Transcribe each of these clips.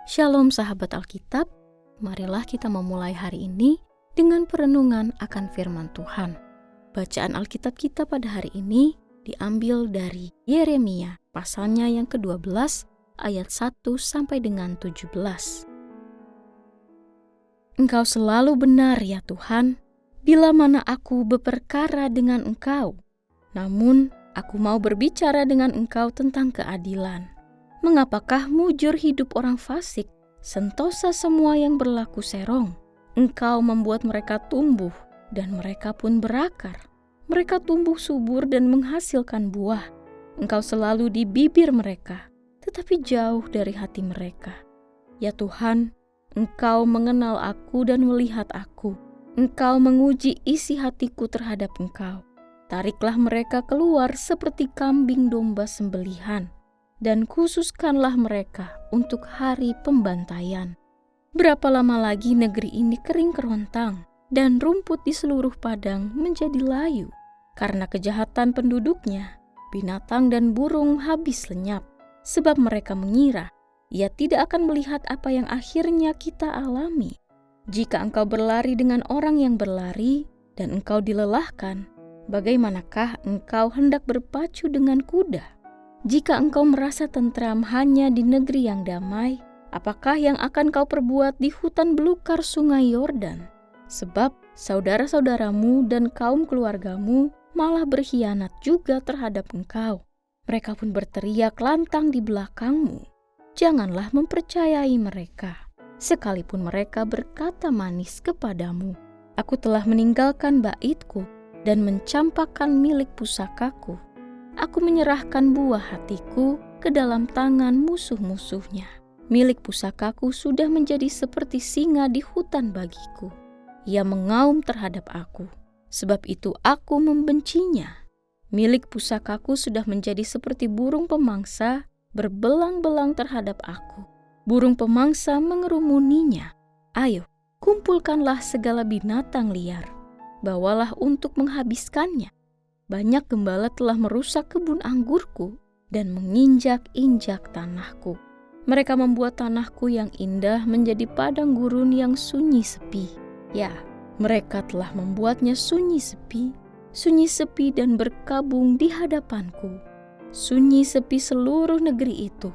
Shalom sahabat Alkitab, marilah kita memulai hari ini dengan perenungan akan firman Tuhan. Bacaan Alkitab kita pada hari ini diambil dari Yeremia, pasalnya yang ke-12, ayat 1 sampai dengan 17. Engkau selalu benar ya Tuhan, bila mana aku berperkara dengan Engkau. Namun, aku mau berbicara dengan Engkau tentang keadilan. Mengapakah mujur hidup orang fasik, sentosa semua yang berlaku serong? Engkau membuat mereka tumbuh, dan mereka pun berakar. Mereka tumbuh subur dan menghasilkan buah. Engkau selalu di bibir mereka, tetapi jauh dari hati mereka. Ya Tuhan, Engkau mengenal aku dan melihat aku. Engkau menguji isi hatiku terhadap Engkau. Tariklah mereka keluar seperti kambing domba sembelihan, dan khususkanlah mereka untuk hari pembantaian. Berapa lama lagi negeri ini kering kerontang, dan rumput di seluruh padang menjadi layu. Karena kejahatan penduduknya, binatang dan burung habis lenyap, sebab mereka mengira, ia tidak akan melihat apa yang akhirnya kita alami. Jika engkau berlari dengan orang yang berlari, dan engkau dilelahkan, bagaimanakah engkau hendak berpacu dengan kuda? Jika engkau merasa tentram hanya di negeri yang damai, apakah yang akan kau perbuat di hutan belukar sungai Yordan? Sebab saudara-saudaramu dan kaum keluargamu malah berkhianat juga terhadap engkau. Mereka pun berteriak lantang di belakangmu. Janganlah mempercayai mereka, sekalipun mereka berkata manis kepadamu. Aku telah meninggalkan baitku dan mencampakkan milik pusakaku. Aku menyerahkan buah hatiku ke dalam tangan musuh-musuhnya. Milik pusakaku sudah menjadi seperti singa di hutan bagiku. Ia mengaum terhadap aku, sebab itu aku membencinya. Milik pusakaku sudah menjadi seperti burung pemangsa berbelang-belang terhadap aku. Burung pemangsa mengerumuninya. Ayo, kumpulkanlah segala binatang liar. Bawalah untuk menghabiskannya. Banyak gembala telah merusak kebun anggurku dan menginjak-injak tanahku. Mereka membuat tanahku yang indah menjadi padang gurun yang sunyi sepi. Ya, mereka telah membuatnya sunyi sepi dan berkabung di hadapanku. Sunyi sepi seluruh negeri itu,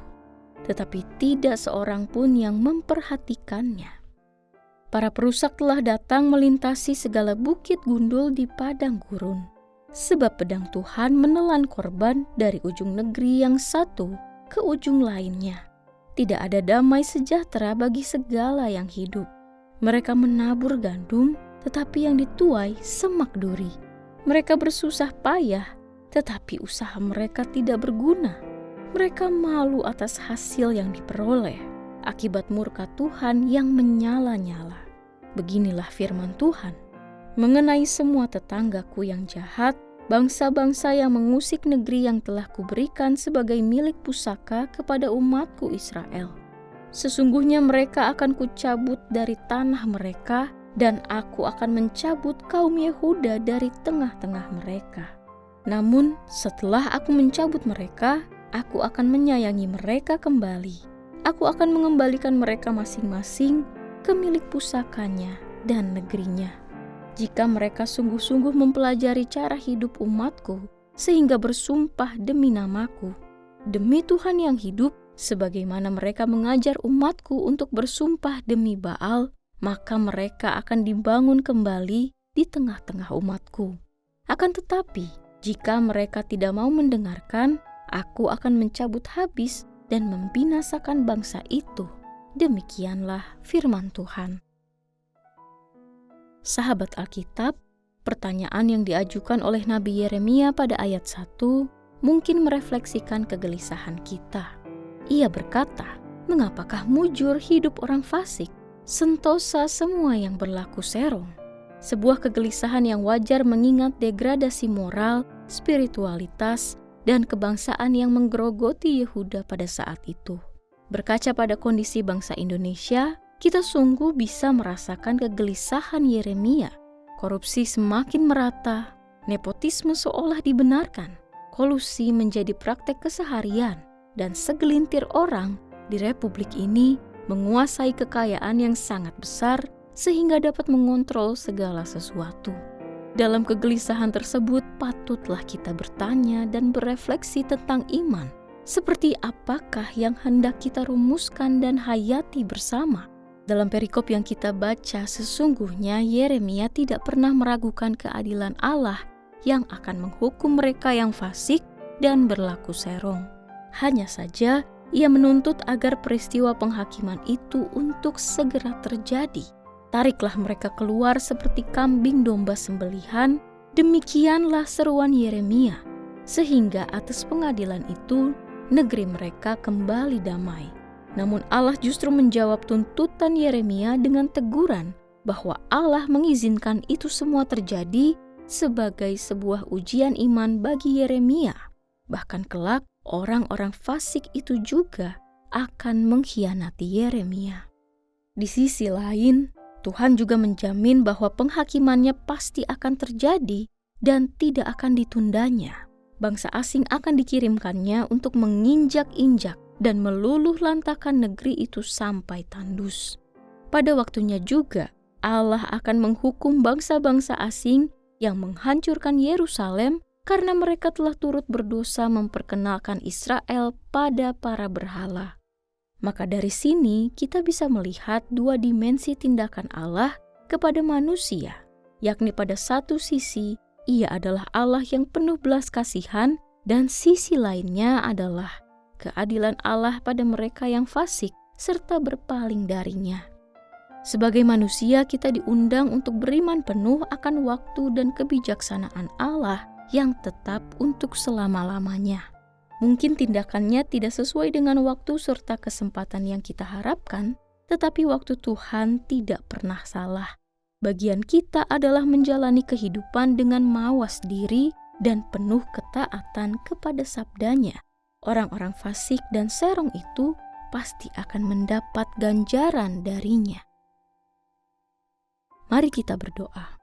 tetapi tidak seorang pun yang memperhatikannya. Para perusak telah datang melintasi segala bukit gundul di padang gurun. Sebab pedang Tuhan menelan korban dari ujung negeri yang satu ke ujung lainnya. Tidak ada damai sejahtera bagi segala yang hidup. Mereka menabur gandum, tetapi yang dituai semak duri. Mereka bersusah payah, tetapi usaha mereka tidak berguna. Mereka malu atas hasil yang diperoleh, akibat murka Tuhan yang menyala-nyala. Beginilah firman Tuhan. Mengenai semua tetanggaku yang jahat, bangsa-bangsa yang mengusik negeri yang telah kuberikan sebagai milik pusaka kepada umatku Israel. Sesungguhnya mereka akan kucabut dari tanah mereka, dan aku akan mencabut kaum Yehuda dari tengah-tengah mereka. Namun setelah aku mencabut mereka, aku akan menyayangi mereka kembali. Aku akan mengembalikan mereka masing-masing ke milik pusakanya dan negerinya. Jika mereka sungguh-sungguh mempelajari cara hidup umatku, sehingga bersumpah demi namaku, demi Tuhan yang hidup, sebagaimana mereka mengajar umatku untuk bersumpah demi Baal, maka mereka akan dibangun kembali di tengah-tengah umatku. Akan tetapi, jika mereka tidak mau mendengarkan, aku akan mencabut habis dan membinasakan bangsa itu. Demikianlah firman Tuhan. Sahabat Alkitab, pertanyaan yang diajukan oleh Nabi Yeremia pada ayat 1 mungkin merefleksikan kegelisahan kita. Ia berkata, mengapakah mujur hidup orang fasik, sentosa semua yang berlaku serong? Sebuah kegelisahan yang wajar mengingat degradasi moral, spiritualitas, dan kebangsaan yang menggerogoti Yehuda pada saat itu. Berkaca pada kondisi bangsa Indonesia, kita sungguh bisa merasakan kegelisahan Yeremia. Korupsi semakin merata, nepotisme seolah dibenarkan, kolusi menjadi praktek keseharian, dan segelintir orang di republik ini menguasai kekayaan yang sangat besar sehingga dapat mengontrol segala sesuatu. Dalam kegelisahan tersebut, patutlah kita bertanya dan berefleksi tentang iman. Seperti apakah yang hendak kita rumuskan dan hayati bersama? Dalam perikop yang kita baca, sesungguhnya Yeremia tidak pernah meragukan keadilan Allah yang akan menghukum mereka yang fasik dan berlaku serong. Hanya saja, ia menuntut agar peristiwa penghakiman itu untuk segera terjadi. Tariklah mereka keluar seperti kambing domba sembelihan, demikianlah seruan Yeremia, sehingga atas pengadilan itu negeri mereka kembali damai. Namun Allah justru menjawab tuntutan Yeremia dengan teguran bahwa Allah mengizinkan itu semua terjadi sebagai sebuah ujian iman bagi Yeremia. Bahkan kelak orang-orang fasik itu juga akan mengkhianati Yeremia. Di sisi lain, Tuhan juga menjamin bahwa penghakimannya pasti akan terjadi dan tidak akan ditundanya. Bangsa asing akan dikirimkannya untuk menginjak-injak dan meluluh lantakan negeri itu sampai tandus. Pada waktunya juga, Allah akan menghukum bangsa-bangsa asing yang menghancurkan Yerusalem karena mereka telah turut berdosa memperkenalkan Israel pada para berhala. Maka dari sini kita bisa melihat dua dimensi tindakan Allah kepada manusia, yakni pada satu sisi, Ia adalah Allah yang penuh belas kasihan, dan sisi lainnya adalah keadilan Allah pada mereka yang fasik serta berpaling darinya. Sebagai manusia, kita diundang untuk beriman penuh akan waktu dan kebijaksanaan Allah yang tetap untuk selama-lamanya. Mungkin tindakannya tidak sesuai dengan waktu serta kesempatan yang kita harapkan, tetapi waktu Tuhan tidak pernah salah. Bagian kita adalah menjalani kehidupan dengan mawas diri dan penuh ketaatan kepada sabdanya. Orang-orang fasik dan serong itu pasti akan mendapat ganjaran darinya. Mari kita berdoa.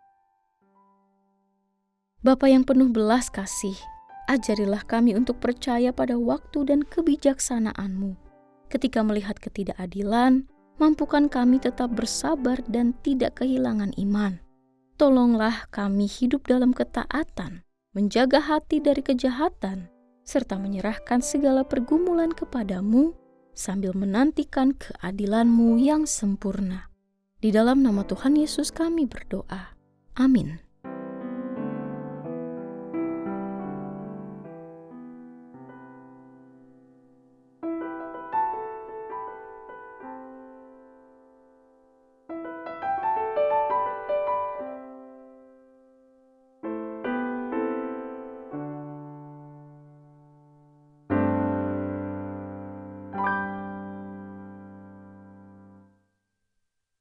Bapa yang penuh belas kasih, ajarilah kami untuk percaya pada waktu dan kebijaksanaan-Mu. Ketika melihat ketidakadilan, mampukan kami tetap bersabar dan tidak kehilangan iman. Tolonglah kami hidup dalam ketaatan, menjaga hati dari kejahatan, serta menyerahkan segala pergumulan kepada-Mu sambil menantikan keadilan-Mu yang sempurna. Di dalam nama Tuhan Yesus kami berdoa. Amin.